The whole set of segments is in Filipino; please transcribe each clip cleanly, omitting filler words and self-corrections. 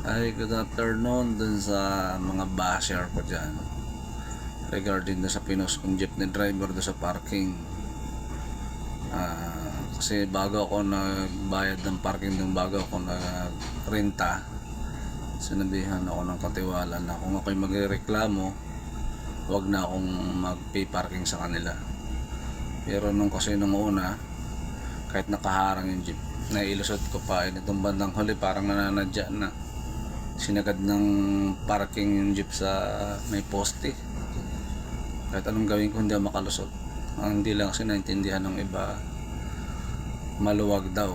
Ay, good afternoon dun sa mga basher ko dyan regarding sa pinost kong jeepney driver doon sa parking. Kasi bago ako nagbayad ng parking doon, bago ako nagrenta, sinabihan ako ng katiwala na kung ako'y magreklamo, wag na akong mag-pay parking sa kanila. Pero nung una, kahit nakaharang yung jeep, nailusot ko pa, itong bandang huli parang nananadya na, sinagad ng parking yung jeep sa may poste. Kahit anong gawin ko, hindi ako makalusot. Hindi lang kasi naintindihan ng iba, maluwag daw.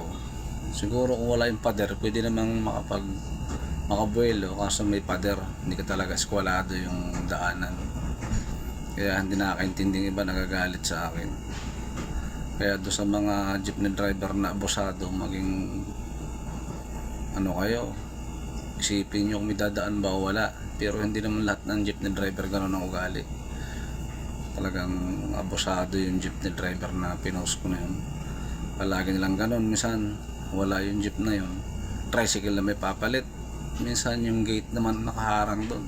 Siguro kung wala yung pader, pwede namang makabuelo, kaso may pader, hindi ka talaga eskwalado yung daanan. Kaya hindi nakakaintindi ng iba, nagagalit sa akin. Kaya doon sa mga jeepney driver na abusado, maging kayo, isipin nyo kung may dadaan ba o wala. Pero hindi naman lahat ng jeepney driver gano'n ang ugali. Talagang abusado yung jeepney driver na pinost ko na yun. Palagi nilang gano'n. Minsan wala yung jeep na yun, tricycle na may papalit. Minsan yung gate naman nakaharang doon.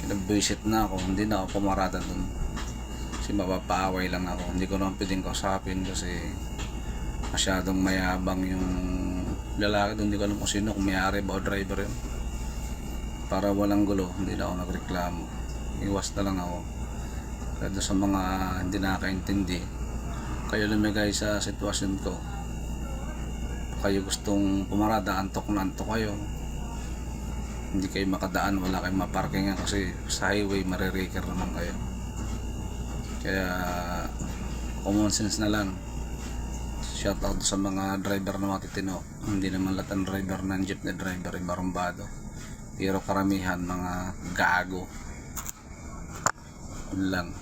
Kinabwisit na ako, hindi na ako pumarada doon kasi mapapaaway lang ako. Hindi ko naman pwedeng kausapin kasi masyadong mayabang yung lalaki doon. Hindi ko alam kung sino, kung may-ari ba o driver yun. Para walang gulo, hindi na ako nagreklamo, iwas na lang ako. Kaya doon sa mga hindi nakakaintindi, kayo lumigay sa sitwasyon ko, kayo gustong pumarada, antok na antok kayo, hindi kayo makadaan, wala kayong maparkingan kasi sa highway maririker naman kayo. Kaya common sense na lang. Shout out sa mga driver na matitino. Hindi naman lahat ng driver ng jeepney driver ay marumbado, pero karamihan mga gago lang.